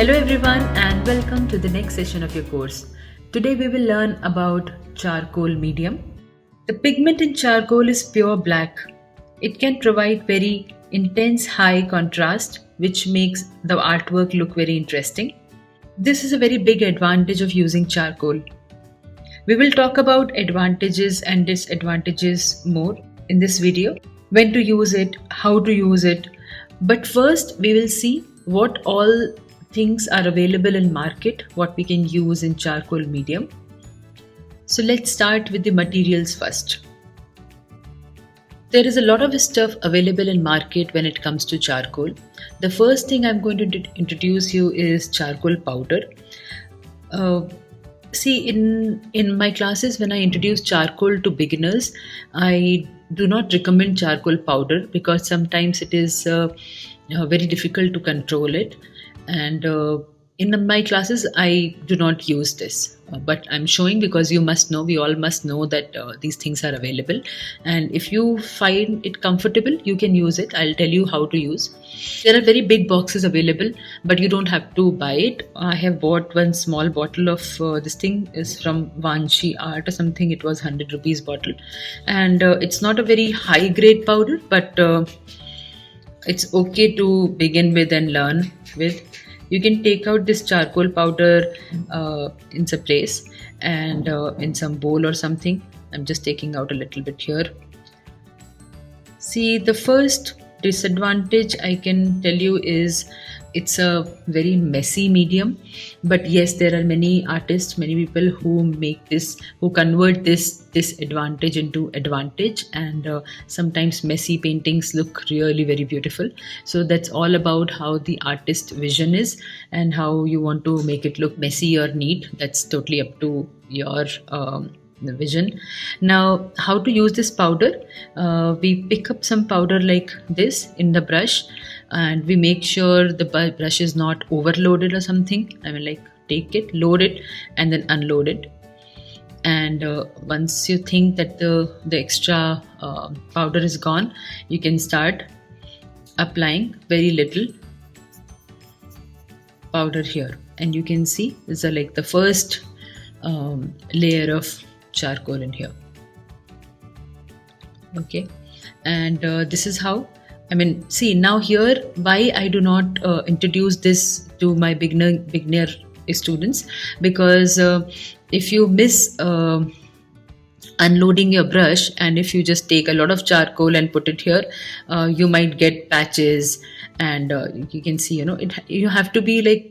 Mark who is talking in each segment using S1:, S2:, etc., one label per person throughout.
S1: Hello everyone and welcome to the next session of your course. Today we will learn about charcoal medium. The pigment in charcoal is pure black. It can provide very intense high contrast which makes the artwork look very interesting. This is a very big advantage of using charcoal. We will talk about advantages and disadvantages more in this video. When to use it, how to use it. But first we will see what all things are available in market, what we can use in charcoal medium. So let's start with the materials first. There is a lot of stuff available in market when it comes to charcoal. The first thing I'm going to introduce you is charcoal powder. See, in my classes when I introduce charcoal to beginners, I do not recommend charcoal powder because sometimes it is very difficult to control it. And in my classes, I do not use this, but I'm showing because you must know, we all must know that these things are available. And if you find it comfortable, you can use it. I'll tell you how to use. There are very big boxes available, but you don't have to buy it. I have bought one small bottle of this thing is from Vanchi Art or something. It was 100 rupees bottle. And it's not a very high grade powder, but it's okay to begin with and learn with. You can take out this charcoal powder in some place and in some bowl or something. I'm just taking out a little bit here. See, the first disadvantage I can tell you is it's a very messy medium. But yes, there are many artists, many people who make this, who convert this disadvantage into advantage, and sometimes messy paintings look really very beautiful. So that's all about how the artist vision is and how you want to make it look messy or neat. That's totally up to your the vision. Now, how to use this powder? We pick up some powder like this in the brush, and we make sure the brush is not overloaded or something. I mean, like, take it, load it, and then unload it. And once you think that the extra powder is gone, you can start applying very little powder here, and you can see this is like the first layer of charcoal in here. Okay, and this is how, I mean, see now here why I do not introduce this to my beginner students, because if you miss unloading your brush and if you just take a lot of charcoal and put it here, you might get patches, and you can see, you have to be like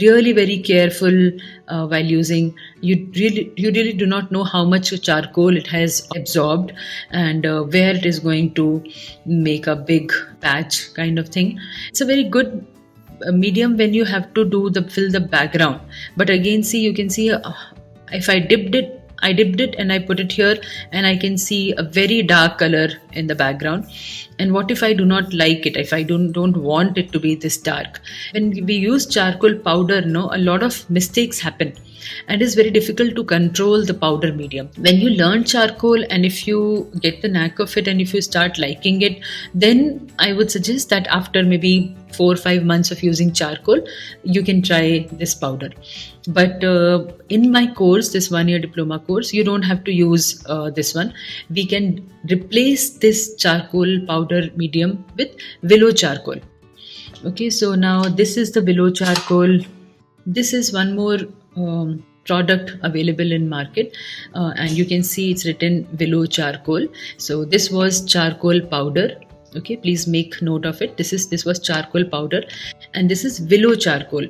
S1: really very careful while using. You really do not know how much charcoal it has absorbed and where it is going to make a big patch kind of thing. It's a very good medium when you have to do fill the background. But again, see, you can see if I dipped it and I put it here, and I can see a very dark color in the background. And what if I do not like it, if I don't want it to be this dark? When we use charcoal powder, a lot of mistakes happen, and it's very difficult to control the powder medium. When you learn charcoal, and if you get the knack of it, and if you start liking it, then I would suggest that after maybe 4 or 5 months of using charcoal, you can try this powder. But in my course, this 1-year diploma course, you don't have to use this one. We can replace this charcoal powder medium with willow charcoal. Okay, so now this is the willow charcoal. This is one more product available in market, and you can see it's written willow charcoal. So this was charcoal powder. Okay, please make note of it. This was charcoal powder, and this is willow charcoal.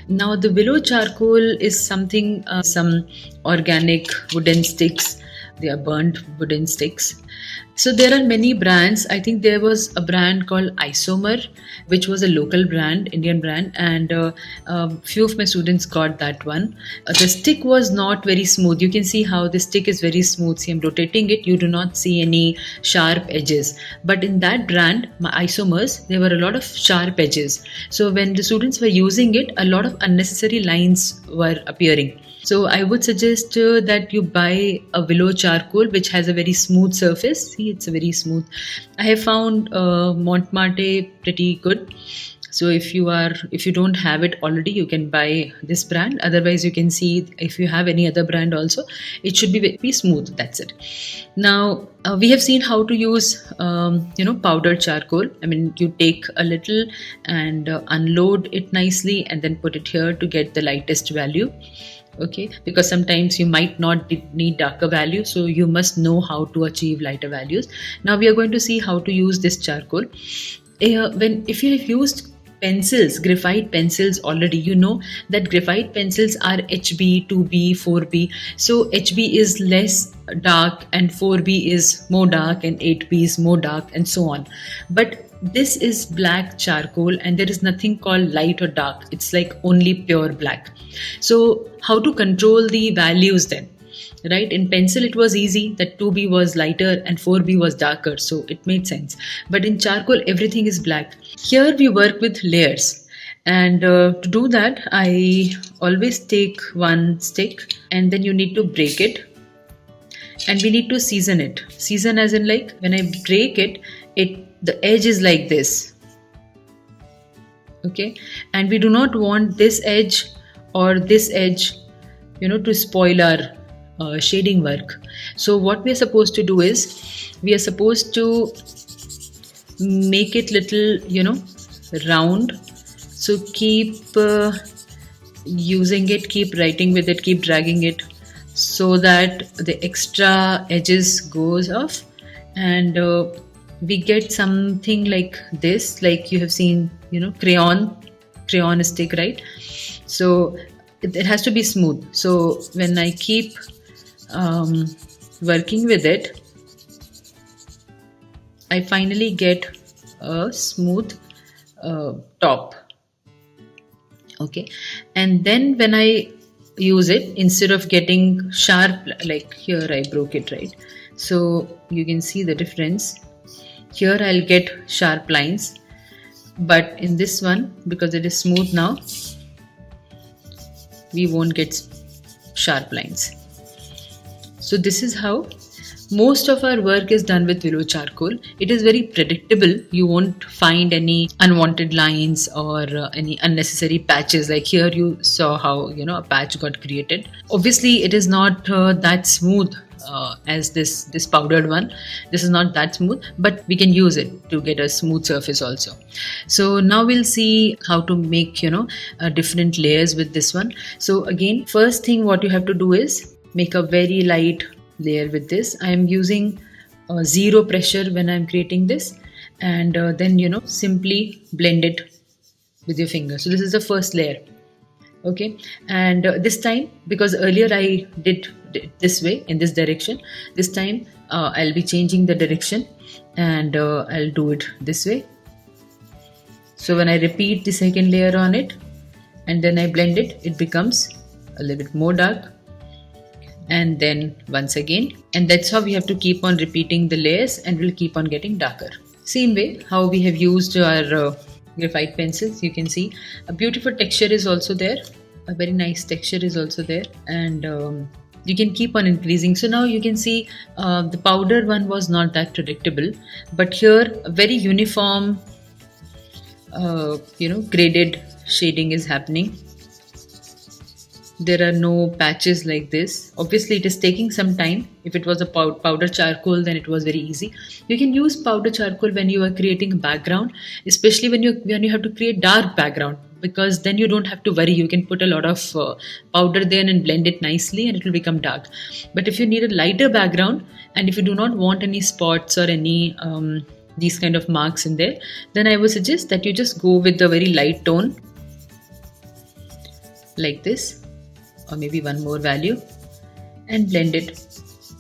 S1: Now the willow charcoal is something, some organic wooden sticks. They are burnt wooden sticks. So there are many brands. I think there was a brand called Isomer, which was a local brand, Indian brand, and few of my students got that one. The stick was not very smooth. You can see how the stick is very smooth. See, I'm rotating it. You do not see any sharp edges. But in that brand, my Isomers, there were a lot of sharp edges. So when the students were using it, a lot of unnecessary lines were appearing. So I would suggest that you buy a willow charcoal which has a very smooth surface. See, it's a very smooth. I have found Montmartre pretty good. So if you don't have it already, you can buy this brand. Otherwise, you can see if you have any other brand also, it should be very smooth. That's it. Now we have seen how to use powdered charcoal. I mean, you take a little and unload it nicely and then put it here to get the lightest value. Okay, because sometimes you might not need darker value, so you must know how to achieve lighter values. Now we are going to see how to use this charcoal. When if you have used pencils, graphite pencils already, you know that graphite pencils are HB, 2B, 4B. So HB is less dark and 4B is more dark and 8B is more dark and so on. But this is black charcoal and there is nothing called light or dark. It's like only pure black. So how to control the values then? Right, in pencil it was easy that 2B was lighter and 4B was darker, so it made sense. But in charcoal everything is black. Here we work with layers, and to do that I always take one stick and then you need to break it, and we need to season it. Season as in, like, when I break it, the edge is like this. Okay, and we do not want this edge or this edge to spoil our shading work. So what we are supposed to do is we are supposed to make it little round. So keep using it, keep writing with it, keep dragging it so that the extra edges goes off, and we get something like this, like you have seen crayon stick, right? So it has to be smooth. So when I keep working with it, I finally get a smooth top. Okay, and then when I use it, instead of getting sharp, like here I broke it, right? So you can see the difference. Here I'll get sharp lines, but in this one, because it is smooth now, we won't get sharp lines. So this is how most of our work is done with willow charcoal. It is very predictable. You won't find any unwanted lines or any unnecessary patches. Like here you saw how a patch got created. Obviously it is not that smooth as this powdered one. This is not that smooth, but we can use it to get a smooth surface also. So now we'll see how to make different layers with this one. So again, first thing what you have to do is make a very light layer with this. I am using zero pressure when I'm creating this, and then simply blend it with your finger. So this is the first layer. Okay, and this time, because earlier I did this way in this direction, this time I'll be changing the direction and I'll do it this way. So when I repeat the second layer on it and then I blend it, it becomes a little bit more dark, and then once again, and that's how we have to keep on repeating the layers, and we'll keep on getting darker. Same way how we have used our graphite pencils. You can see a beautiful texture is also there, a very nice texture is also there, and you can keep on increasing. So now you can see the powdered one was not that predictable, but here a very uniform graded shading is happening. There are no patches like this. Obviously it is taking some time. If it was a powder charcoal, then it was very easy. You can use powder charcoal when you are creating a background, especially when you have to create dark background, because then you don't have to worry. You can put a lot of powder there and blend it nicely and it will become dark. But if you need a lighter background and if you do not want any spots or any these kind of marks in there, then I would suggest that you just go with the very light tone like this, or maybe one more value, and blend it,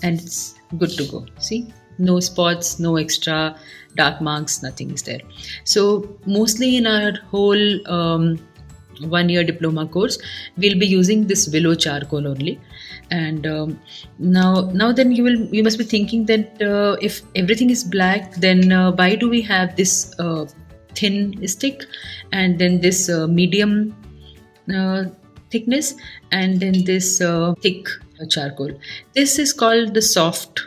S1: and it's good to go. See, no spots, no extra dark marks, nothing is there. So mostly in our whole 1 year diploma course, we'll be using this willow charcoal only. And now then you must be thinking that if everything is black, then why do we have this thin stick and then this medium thickness and then this thick charcoal. This is called the soft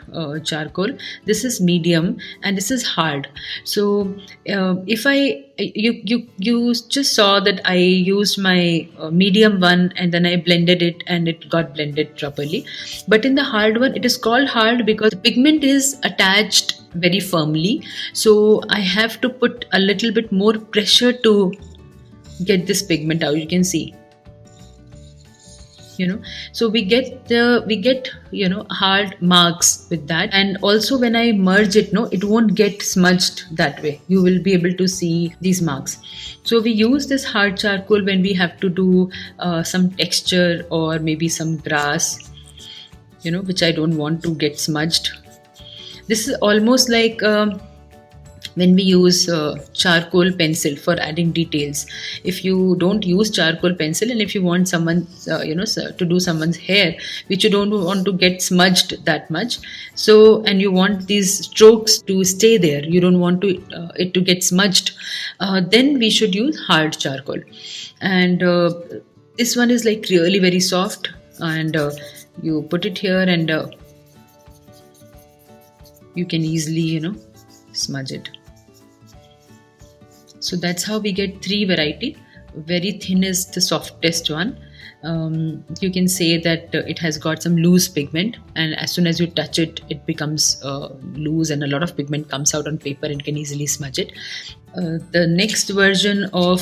S1: charcoal. This is medium, and this is hard. So if I you just saw that I used my medium one, and then I blended it, and it got blended properly. But in the hard one, it is called hard because the pigment is attached very firmly. So I have to put a little bit more pressure to get this pigment out. You can see, so we get hard marks with that. And also when I merge it, no, it won't get smudged that way. You will be able to see these marks. So we use this hard charcoal when we have to do some texture or maybe some grass, which I don't want to get smudged. This is almost like when we use charcoal pencil for adding details. If you don't use charcoal pencil, and if you want someone to do someone's hair which you don't want to get smudged that much, so, and you want these strokes to stay there, you don't want to it to get smudged, then we should use hard charcoal. And this one is like really very soft, and you put it here, and you can easily smudge it. So that's how we get three variety. Very thin is the softest one. You can say that it has got some loose pigment, and as soon as you touch it, it becomes loose, and a lot of pigment comes out on paper and can easily smudge it. The next version of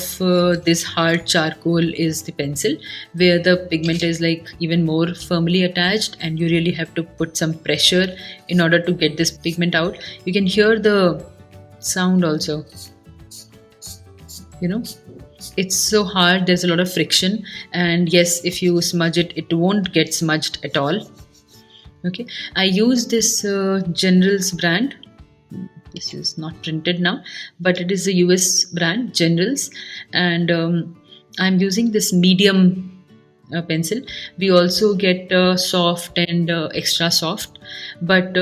S1: this hard charcoal is the pencil, where the pigment is like even more firmly attached, and you really have to put some pressure in order to get this pigment out. You can hear the sound also. It's so hard, there's a lot of friction, and yes, if you smudge it, it won't get smudged at all. Okay, I use this Generals brand. This is not printed now, but it is a US brand, Generals, and I'm using this medium pencil. We also get soft and extra soft, but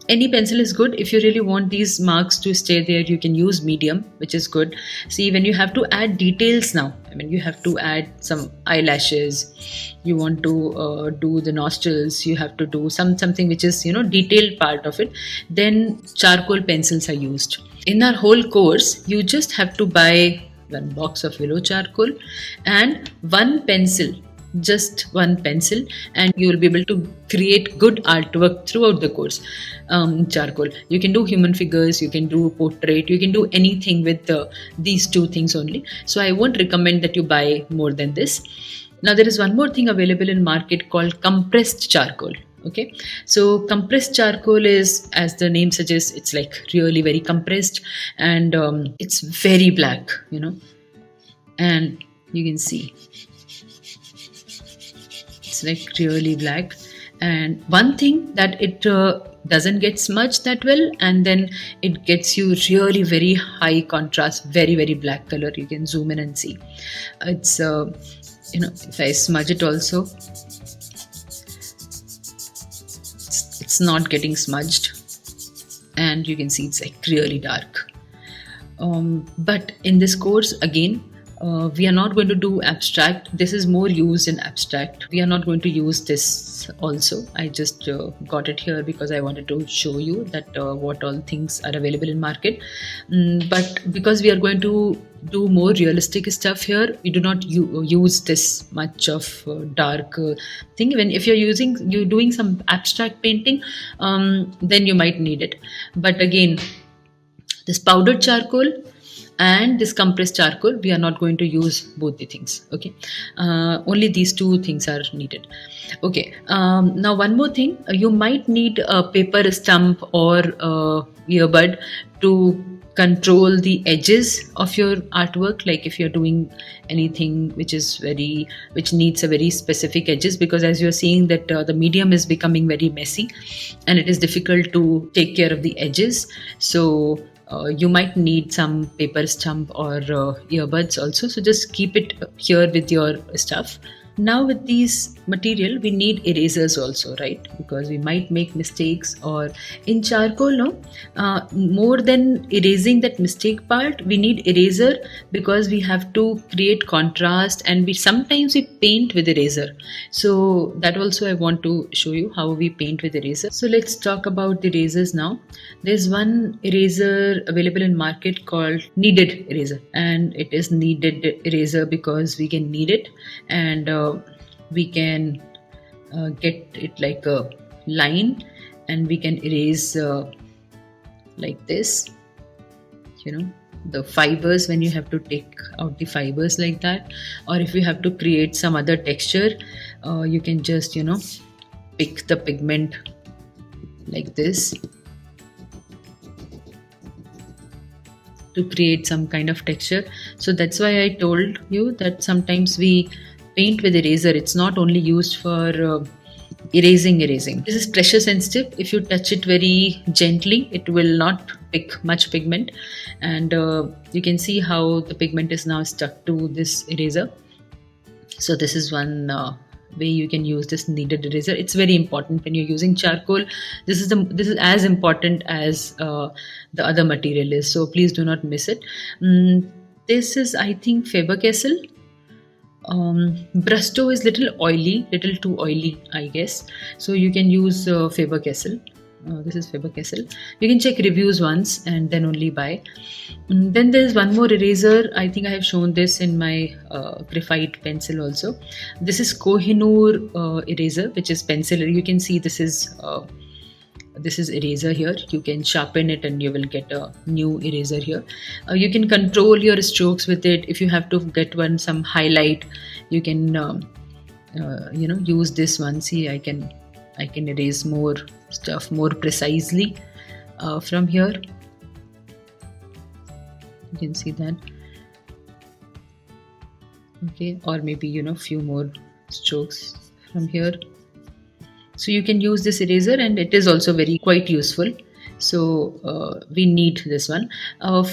S1: any pencil is good. If you really want these marks to stay there, you can use medium, which is good. See, when you have to add details now, you have to add some eyelashes, you want to do the nostrils, you have to do something which is detailed part of it, then charcoal pencils are used. In our whole course, you just have to buy one box of willow charcoal and one pencil, just one pencil, and you will be able to create good artwork throughout the course. Charcoal, you can do human figures, you can do portrait, you can do anything with these two things only. So I won't recommend that you buy more than this. Now there is one more thing available in market called compressed charcoal. Okay, so compressed charcoal is, as the name suggests, it's like really very compressed, and it's very black, and you can see it's like really black. And one thing that it doesn't get smudged that well, and then it gets you really very high contrast, very very black color. You can zoom in and see it's if I smudge it also, it's not getting smudged, and you can see it's like really dark. But in this course again, we are not going to do abstract. This is more used in abstract. We are not going to use this also. I just got it here because I wanted to show you that what all things are available in market. But because we are going to do more realistic stuff here, we do not use this much of dark thing. Even if you're doing some abstract painting, then you might need it. But again, this powdered charcoal and this compressed charcoal, we are not going to use both the things. Okay, only these two things are needed. Okay, now one more thing, you might need a paper stump or earbud to control the edges of your artwork, like if you're doing anything which needs a very specific edges, because as you're seeing that the medium is becoming very messy and it is difficult to take care of the edges. So you might need some paper stump or earbuds also. So just keep it here with your stuff. Now with these material, we need erasers also, right? Because we might make mistakes. Or in charcoal, no, more than erasing that mistake part, we need eraser, because we have to create contrast, and we sometimes we paint with eraser. So that also I want to show you how we paint with eraser. So let's talk about the erasers now. There's one eraser available in market called kneaded eraser, and it is kneaded eraser because we can knead it, and we can get it like a line, and we can erase like this, you know, the fibers, when you have to take out the fibers like that. Or if you have to create some other texture, you can just, you know, pick the pigment like this to create some kind of texture. So that's why I told you that sometimes we paint with eraser. It's not only used for erasing. This is pressure sensitive. If you touch it very gently, it will not pick much pigment, and you can see how the pigment is now stuck to this eraser. So this is one way you can use this kneaded eraser. It's very important when you're using charcoal. This is as important as the other material is, so please do not miss it. This is, I think, Faber-Castell. Brusto is little too oily, I guess. So you can use Faber-Castell. This is Faber-Castell. You can check reviews once and then only buy. Then there's one more eraser. I think I have shown this in my graphite pencil also. This is Kohinoor eraser, which is pencil. You can see this is eraser here. You can sharpen it and you will get a new eraser here. You can control your strokes with it. If you have to get some highlight, you can you know, use this one. See, I can erase more stuff more precisely from here. You can see that. Okay, or maybe, you know, few more strokes from here. So you can use this eraser, and it is also quite useful. So we need this one.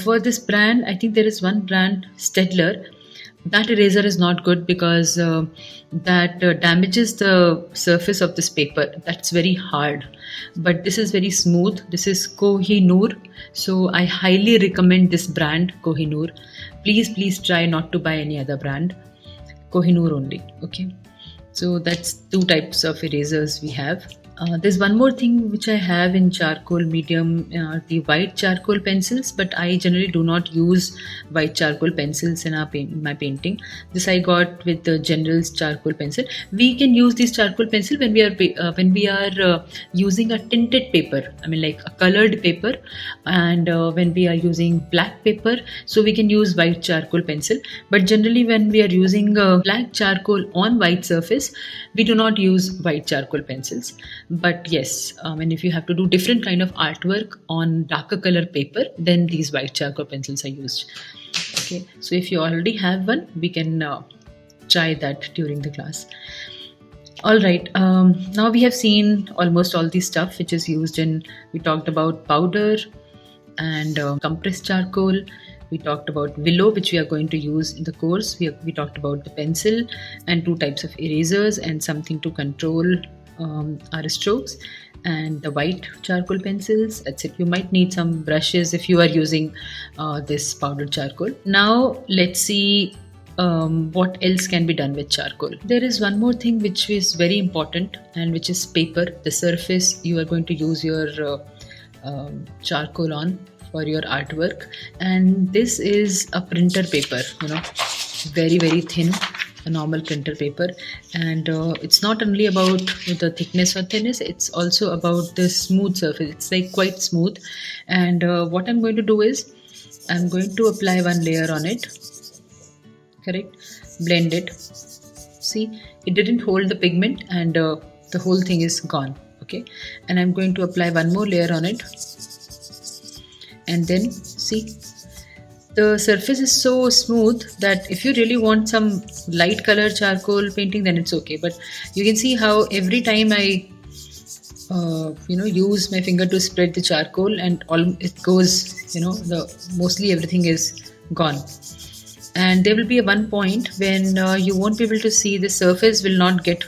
S1: For this brand, I think there is one brand, Stedler. That eraser is not good because that damages the surface of this paper. That's very hard. But this is very smooth. This is Kohinoor. So I highly recommend this brand, Kohinoor. Please try not to buy any other brand. Kohinoor only. Okay. So that's two types of erasers we have. There's one more thing which I have in charcoal medium, the white charcoal pencils, but I generally do not use white charcoal pencils in my painting. This I got with the General's charcoal pencil. We can use this charcoal pencil when we are using a tinted paper. I mean, like a colored paper, and when we are using black paper, so we can use white charcoal pencil. But generally, when we are using black charcoal on white surface, we do not use white charcoal pencils. But yes, and if you have to do different kind of artwork on darker color paper, then these white charcoal pencils are used. Okay, so if you already have one, we can try that during the class. All right, now we have seen almost all the stuff which is used in. We talked about powder and compressed charcoal. We talked about willow, which we are going to use in the course. We talked about the pencil and two types of erasers and something to control our strokes, and the white charcoal pencils. That's it. You might need some brushes if you are using this powdered charcoal. Now let's see what else can be done with charcoal. There is one more thing which is very important, and which is paper, the surface you are going to use your charcoal on for your artwork. And this is a printer paper, you know, very thin, a normal printer paper. And it's not only about the thickness or thinness, it's also about the smooth surface. It's like quite smooth. And what I'm going to do is I'm going to apply one layer on it. Correct, blend it. See, it didn't hold the pigment, and the whole thing is gone. Okay, and I'm going to apply one more layer on it, and then see, the surface is so smooth that if you really want some light color charcoal painting, then it's okay. But you can see how every time I use my finger to spread the charcoal, and all it goes, mostly everything is gone. And there will be a one point when you won't be able to see, the surface will not get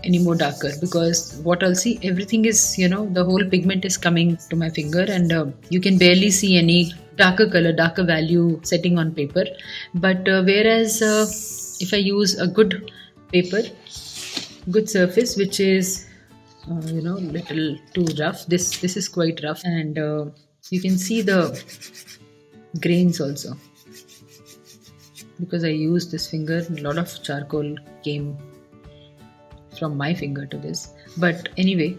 S1: any more darker, because what I'll see, everything is, the whole pigment is coming to my finger, and you can barely see any darker color, darker value setting on paper. But whereas if I use a good paper, good surface, which is little too rough, this is quite rough, and you can see the grains also, because I used this finger, a lot of charcoal came from my finger to this. But anyway,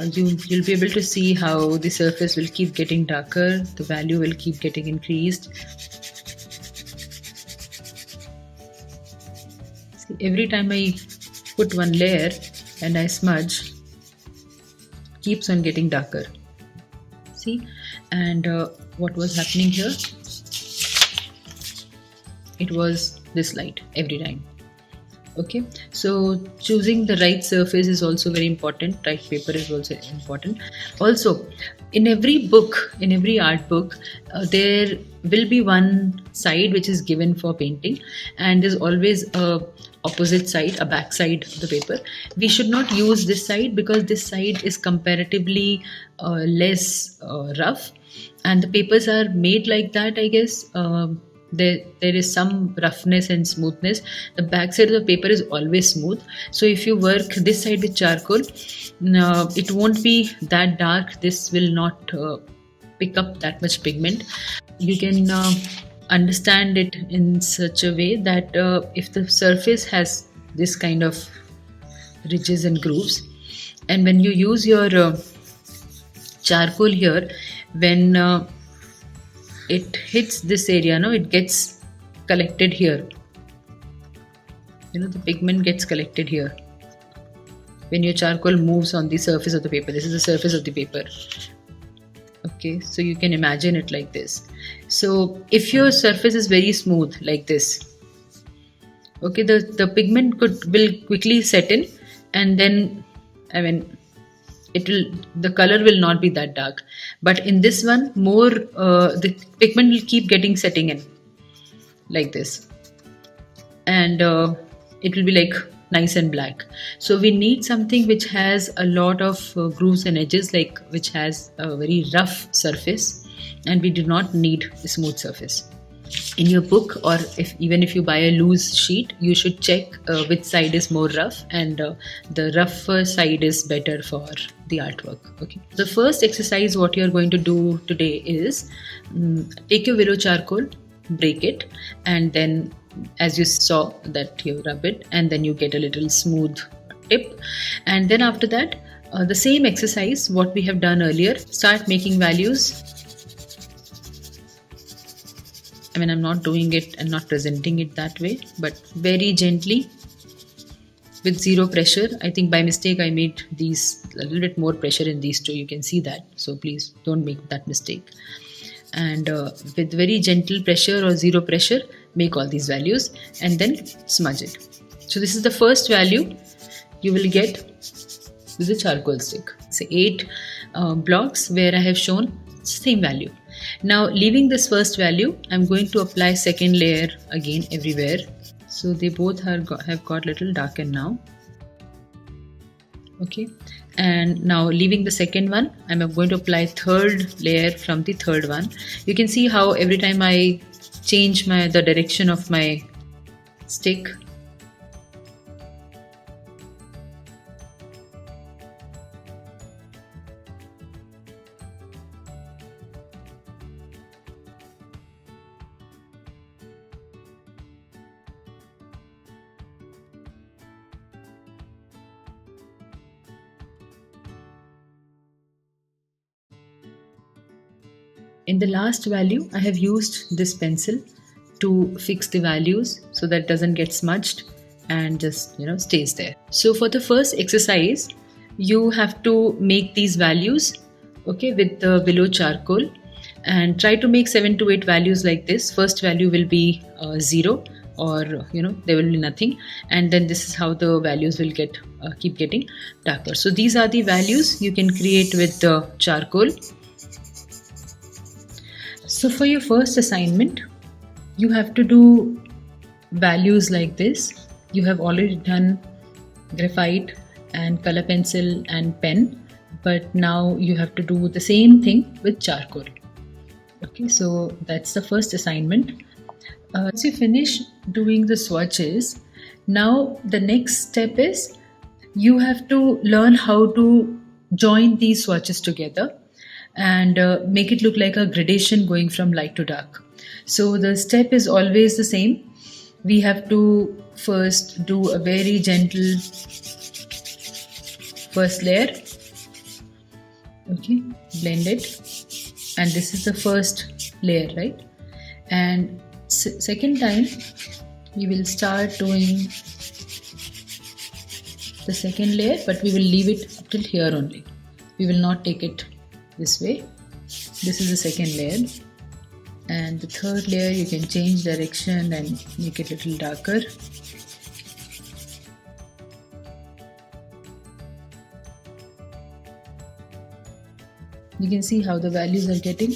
S1: you'll be able to see how the surface will keep getting darker, the value will keep getting increased. See, every time I put one layer and I smudge, keeps on getting darker. See, and what was happening here, it was this light every time. Okay, so choosing the right surface is also very important. Right paper is also important. Also, in every book, in every art book, there will be one side which is given for painting, and there's always a opposite side, a back side of the paper. We should not use this side, because this side is comparatively less rough, and the papers are made like that, I guess. There is some roughness and smoothness. The back side of the paper is always smooth. So if you work this side with charcoal, it won't be that dark. This will not pick up that much pigment. You can understand it in such a way that if the surface has this kind of ridges and grooves, and when you use your charcoal here, when it hits this area, it gets collected here. The pigment gets collected here when your charcoal moves on the surface of the paper. This is the surface of the paper. Okay, so you can imagine it like this. So if your surface is very smooth like this, okay, the pigment will quickly set in, and then the color will not be that dark. But in this one, more the pigment will keep getting setting in like this, and it will be like nice and black. So we need something which has a lot of grooves and edges, like which has a very rough surface, and we do not need a smooth surface. In your book, or even if you buy a loose sheet, you should check which side is more rough, and the rougher side is better for the artwork. Okay. The first exercise what you are going to do today is take your willow charcoal, break it, and then, as you saw, that you rub it, and then you get a little smooth tip. And then after that, the same exercise what we have done earlier, start making values. I'm not doing it and not presenting it that way, but very gently with zero pressure. I think by mistake I made these a little bit more pressure in these two. You can see that. So please don't make that mistake. And with very gentle pressure or zero pressure, make all these values and then smudge it. So this is the first value you will get with the charcoal stick. Say 8 blocks where I have shown same value. Now, leaving this first value, I'm going to apply second layer again everywhere. So they both have got little darker now. Okay, and now leaving the second one, I'm going to apply third layer from the third one. You can see how every time I change the direction of my stick, in the last value, I have used this pencil to fix the values so that it doesn't get smudged and just stays there. So for the first exercise, you have to make these values, okay, with the willow charcoal, and try to make 7 to 8 values like this. First value will be 0, or there will be nothing, and then this is how the values will keep getting darker. So these are the values you can create with the charcoal. So for your first assignment, you have to do values like this. You have already done graphite and color pencil and pen, but now you have to do the same thing with charcoal. Okay, so that's the first assignment. Once you finish doing the swatches, now the next step is you have to learn how to join these swatches together and make it look like a gradation going from light to dark. So the step is always the same. We have to first do a very gentle first layer. Okay, blend it, and this is the first layer, right? And second time we will start doing the second layer, but we will leave it up till here only. We will not take it this way. This is the second layer, and the third layer you can change direction and make it a little darker. You can see how the values are getting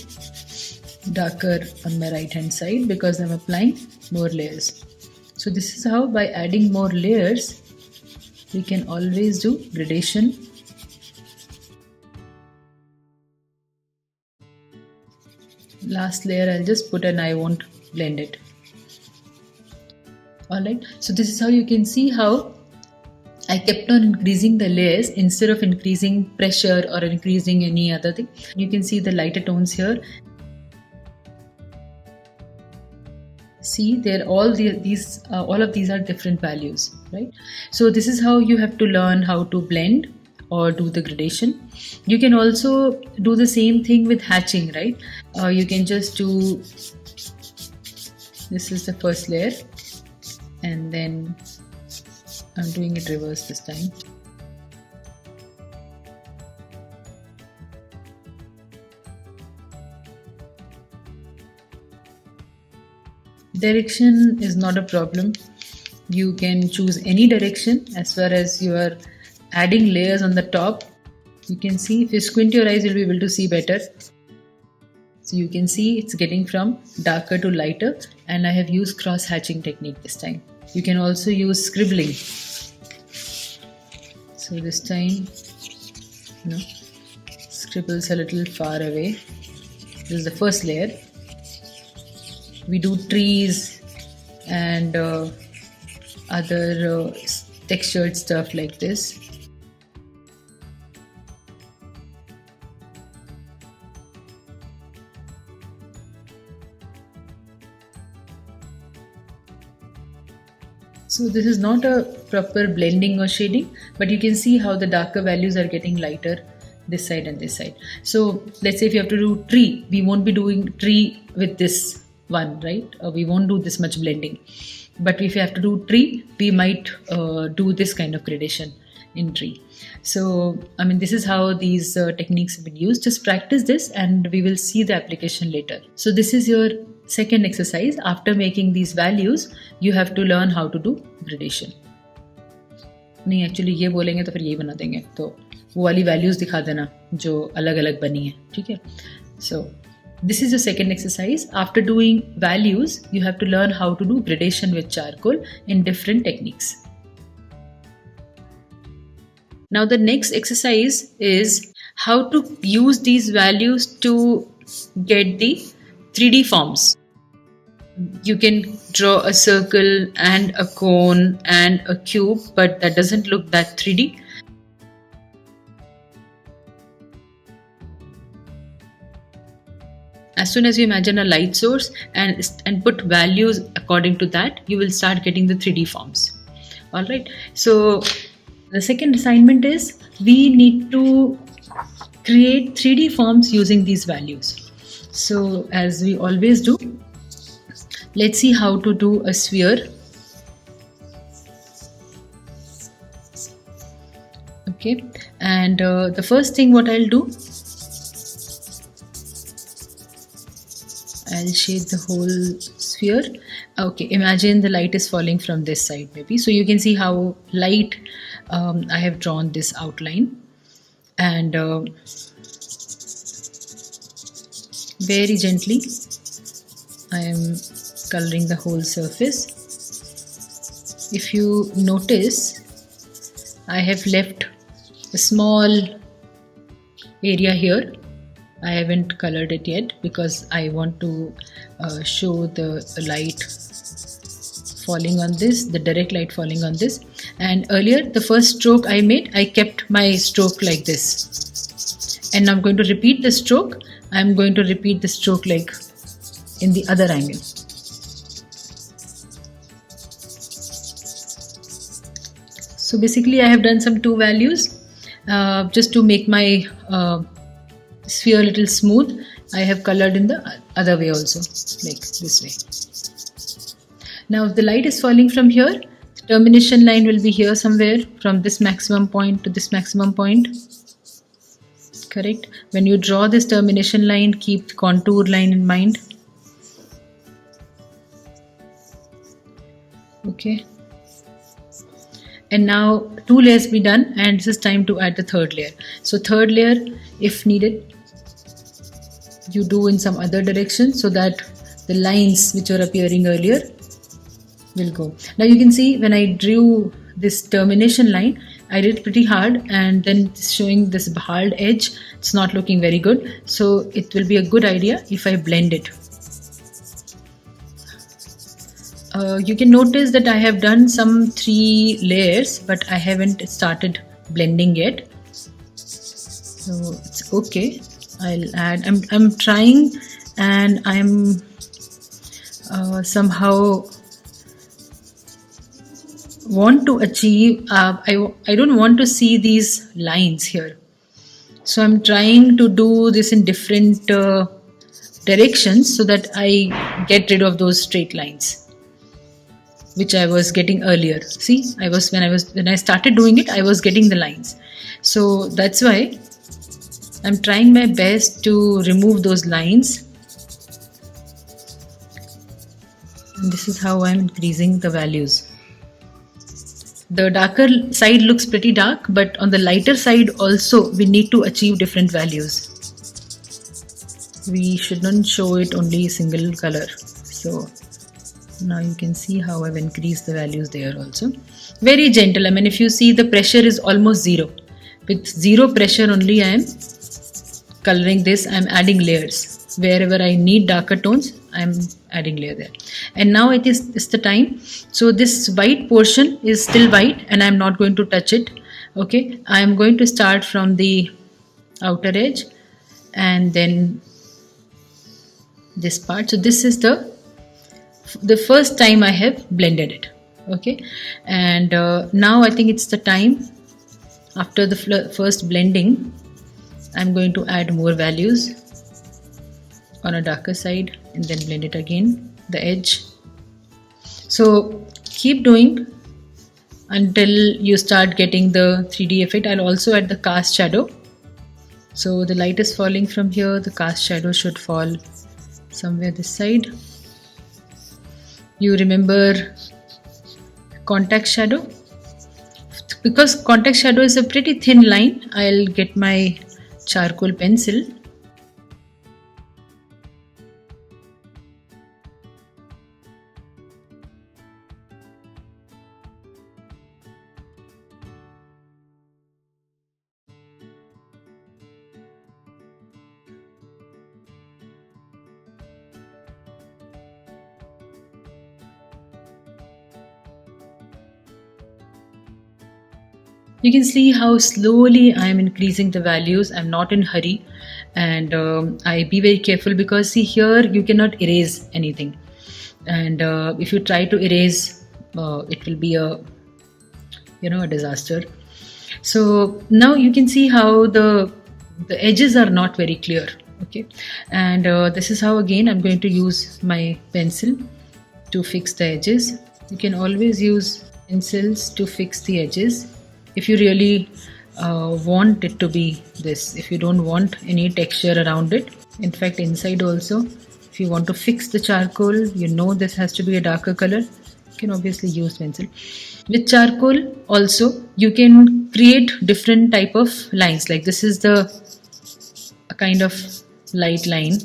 S1: darker on my right hand side because I'm applying more layers. So this is how, by adding more layers, we can always do gradation. Last layer I'll just put and I won't blend it. Alright, so this is how you can see how I kept on increasing the layers instead of increasing pressure or increasing any other thing. You can see the lighter tones here. See, they're all of these are different values, right? So this is how you have to learn how to blend or do the gradation. You can also do the same thing with hatching, right? You can just do, this is the first layer, and then I'm doing it reverse this time. Direction is not a problem. You can choose any direction as far as you are adding layers on the top. You can see, if you squint your eyes, you'll be able to see better. So you can see it's getting from darker to lighter, and I have used cross hatching technique this time. You can also use scribbling. So this time, scribbles a little far away. This is the first layer. We do trees and other textured stuff like this. So this is not a proper blending or shading, but you can see how the darker values are getting lighter this side and this side. So let's say if you have to do tree, we won't be doing tree with this one, right? We won't do this much blending. But if you have to do tree, we might do this kind of gradation in tree. So, I mean, this is how these techniques have been used. Just practice this and we will see the application later. So this is your second exercise. After making these values, you have to learn how to do gradation. नहीं, actually ये बोलेंगे तो फिर यही बना देंगे, तो वो वाली वैल्यूज दिखा देना जो अलग अलग बनी है, ठीक है? So this is the second exercise. After doing values, you have to learn how to do gradation with charcoal in different techniques. Now the next exercise is how to use these values to get the 3D forms. You can draw a circle and a cone and a cube, but that doesn't look that 3D. As soon as you imagine a light source and put values according to that, you will start getting the 3D forms. Alright, so the second assignment is we need to create 3D forms using these values. So as we always do, let's see how to do a sphere. Okay, and the first thing what I'll do, I'll shade the whole sphere. Okay, imagine the light is falling from this side maybe. So you can see how light I have drawn this outline, and very gently I am coloring the whole surface. If you notice, I have left a small area here. I haven't colored it yet because I want to show the light falling on this, the direct light falling on this. And earlier, the first stroke I made, I kept my stroke like this. And I'm going to repeat the stroke. I'm going to repeat the stroke like in the other angle. So basically I have done some two values just to make my sphere a little smooth. I have colored in the other way also, like this way. Now if the light is falling from here, the termination line will be here somewhere from this maximum point to this maximum point. Correct? When you draw this termination line, keep the contour line in mind. Okay. And now two layers be done, and this is time to add the third layer. So third layer, if needed, you do in some other direction so that the lines which were appearing earlier will go. Now you can see when I drew this termination line, I did pretty hard, and then showing this hard edge, it's not looking very good. So it will be a good idea if I blend it. You can notice that I have done some 3 layers, but I haven't started blending yet. So it's okay. I'll add. I'm trying, and I'm somehow want to achieve. I don't want to see these lines here. So I'm trying to do this in different directions so that I get rid of those straight lines which I was getting earlier. See, when I started doing it, I was getting the lines. So that's why I'm trying my best to remove those lines. And this is how I'm increasing the values. The darker side looks pretty dark, but on the lighter side also we need to achieve different values. We shouldn't show it only single color. So now you can see how I've increased the values there also. Very gentle. I mean, if you see, the pressure is almost zero. With zero pressure only I am coloring this. I'm adding layers. Wherever I need darker tones, I'm adding layer there. And now it's the time. So this white portion is still white and I'm not going to touch it. Okay. I'm going to start from the outer edge and then this part. So this is the first time I have blended it. Okay. And now I think it's the time. After the first blending, I'm going to add more values on a darker side and then blend it again, the edge. So keep doing until you start getting the 3D effect. I'll also add the cast shadow. So the light is falling from here, the cast shadow should fall somewhere this side. You remember contact shadow? Because contact shadow is a pretty thin line, I'll get my charcoal pencil. You can see how slowly I am increasing the values. I'm not in hurry, and I be very careful because see here you cannot erase anything, and if you try to erase, it will be a disaster. So now you can see how the edges are not very clear. Okay, and this is how again I'm going to use my pencil to fix the edges. You can always use pencils to fix the edges. If you really want it to be this, if you don't want any texture around it, in fact inside also, if you want to fix the charcoal, this has to be a darker color, you can obviously use pencil. With charcoal also, you can create different type of lines, like this is a kind of light line,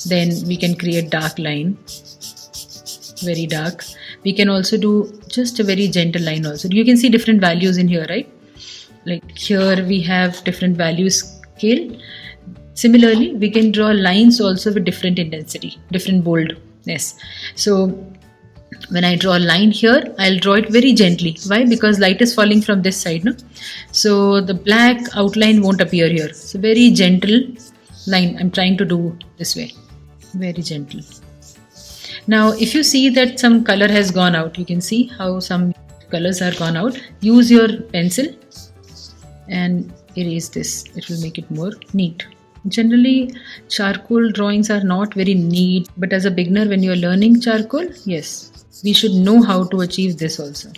S1: then we can create dark line, very dark. We can also do just a very gentle line also. You can see different values in here, right? Like here we have different value scale. Similarly, we can draw lines also with different intensity, different boldness. So when I draw a line here, I'll draw it very gently. Why? Because light is falling from this side, no? So the black outline won't appear here. So very gentle line I'm trying to do this way. Very gentle. Now if you see that some color has gone out, you can see how some colors are gone out. Use your pencil and erase this. It will make it more neat. Generally, charcoal drawings are not very neat, but as a beginner, when you are learning charcoal, yes, we should know how to achieve this also.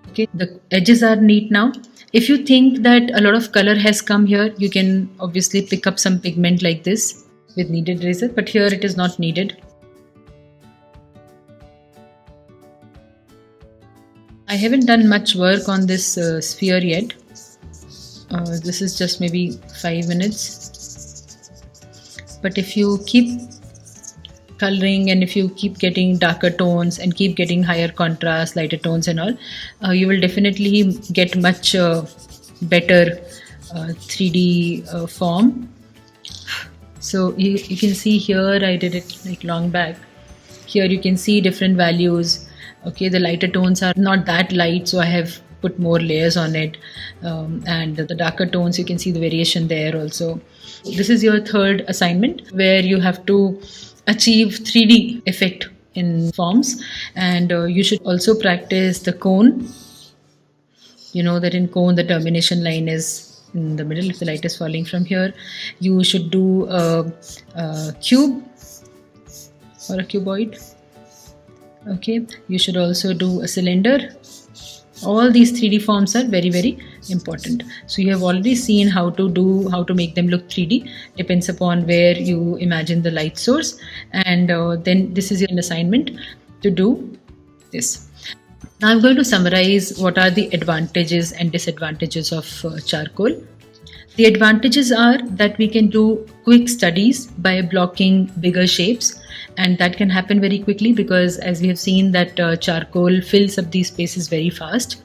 S1: Okay, the edges are neat now. If you think that a lot of color has come here, you can obviously pick up some pigment like this with kneaded eraser, but here it is not needed. I haven't done much work on this sphere yet. This is just maybe 5 minutes. But if you keep coloring and if you keep getting darker tones and keep getting higher contrast, lighter tones and all, you will definitely get much better 3D form. So you can see here I did it like long back. Here you can see different values. Okay, the lighter tones are not that light, so I have put more layers on it, and the darker tones, you can see the variation there also. This is your third assignment where you have to achieve 3D effect in forms, and you should also practice the cone. You know that in cone the termination line is in the middle if the light is falling from here. You should do a cube or a cuboid. Okay, you should also do a cylinder. All these 3D forms are very, very important. So you have already seen how to make them look 3D. Depends upon where you imagine the light source, and then this is your assignment to do this. Now I'm going to summarize what are the advantages and disadvantages of charcoal. The advantages are that we can do quick studies by blocking bigger shapes, and that can happen very quickly because as we have seen that charcoal fills up these spaces very fast.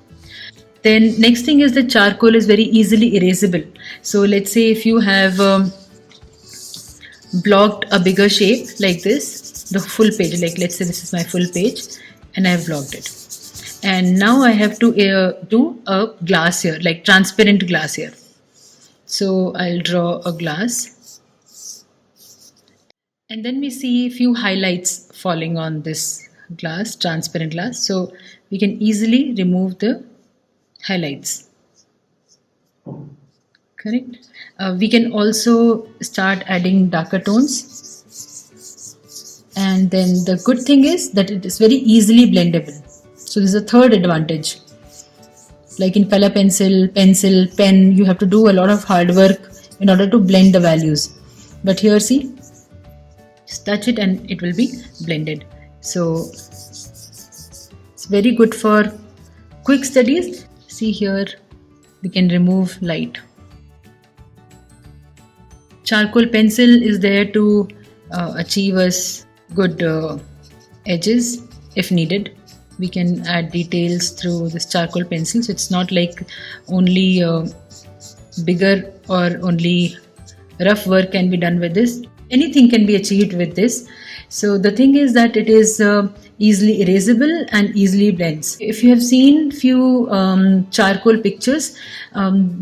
S1: Then next thing is that charcoal is very easily erasable. So let's say if you have blocked a bigger shape like this, the full page, like let's say this is my full page and I have blocked it. And now I have to do a glass here, like transparent glass here. So I'll draw a glass. And then we see a few highlights falling on this glass, transparent glass. So we can easily remove the highlights. Correct. We can also start adding darker tones. And then the good thing is that it is very easily blendable. So this is a third advantage. Like in color pencil, pen, you have to do a lot of hard work in order to blend the values. But here see, just touch it and it will be blended. So it's very good for quick studies. See here, we can remove light. Charcoal pencil is there to achieve us good edges if needed. We can add details through this charcoal pencil. So it's not like only bigger or only rough work can be done with this. Anything can be achieved with this. So the thing is that it is easily erasable and easily blends. If you have seen few charcoal pictures,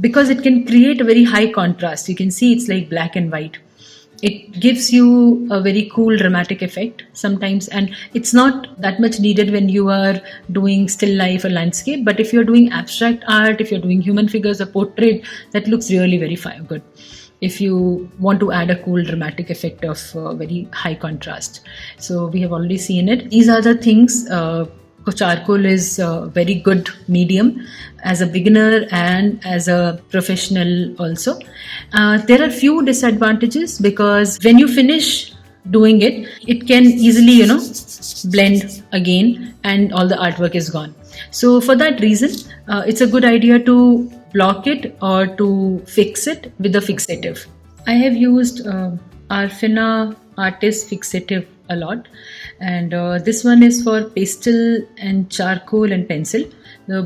S1: because it can create a very high contrast, you can see it's like black and white. It gives you a very cool dramatic effect sometimes, and it's not that much needed when you are doing still life or landscape. But if you're doing abstract art, if you're doing human figures or portrait, that looks really very good. If you want to add a cool dramatic effect of very high contrast. So we have already seen it. These are the things. Charcoal is a very good medium as a beginner and as a professional also. There are few disadvantages because when you finish doing it, it can easily, blend again and all the artwork is gone. So for that reason, it's a good idea to block it or to fix it with a fixative. I have used Arfina Artist Fixative a lot. And this one is for pastel and charcoal and pencil.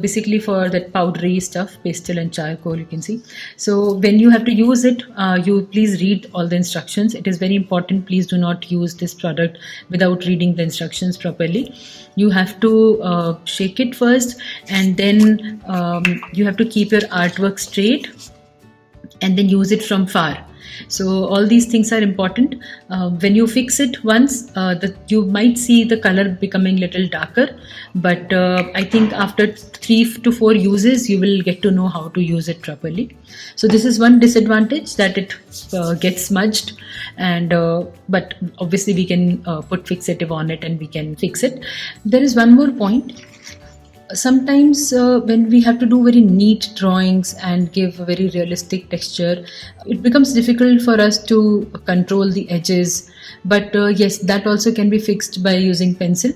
S1: Basically for that powdery stuff, pastel and charcoal, you can see. So when you have to use it, you please read all the instructions. It is very important. Please do not use this product without reading the instructions properly. You have to shake it first, and then you have to keep your artwork straight, and then use it from far. So all these things are important. When you fix it once, you might see the color becoming little darker, but I think after 3 to 4 uses, you will get to know how to use it properly. So this is one disadvantage, that it gets smudged, and but obviously we can put fixative on it and we can fix it. There is one more point. Sometimes when we have to do very neat drawings and give a very realistic texture, it becomes difficult for us to control the edges. But yes, that also can be fixed by using pencil,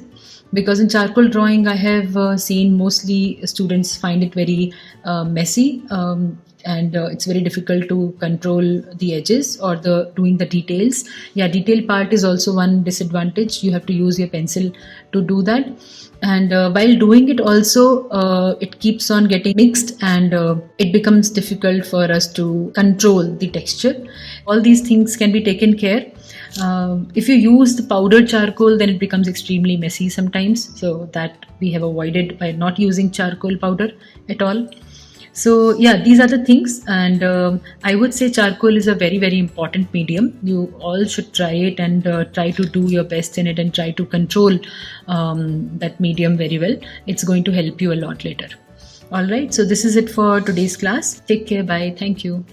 S1: because in charcoal drawing I have seen mostly students find it very messy, and it's very difficult to control the edges or the doing the details. Yeah, detail part is also one disadvantage. You have to use your pencil to do that, and while doing it also, it keeps on getting mixed, and it becomes difficult for us to control the texture. All these things can be taken care. If you use the powdered charcoal, then it becomes extremely messy sometimes, so that we have avoided by not using charcoal powder at all. So yeah, these are the things, and I would say charcoal is a very, very important medium. You all should try it, and try to do your best in it, and try to control that medium very well. It's going to help you a lot later. All right, so this is it for today's class. Take care, bye, thank you.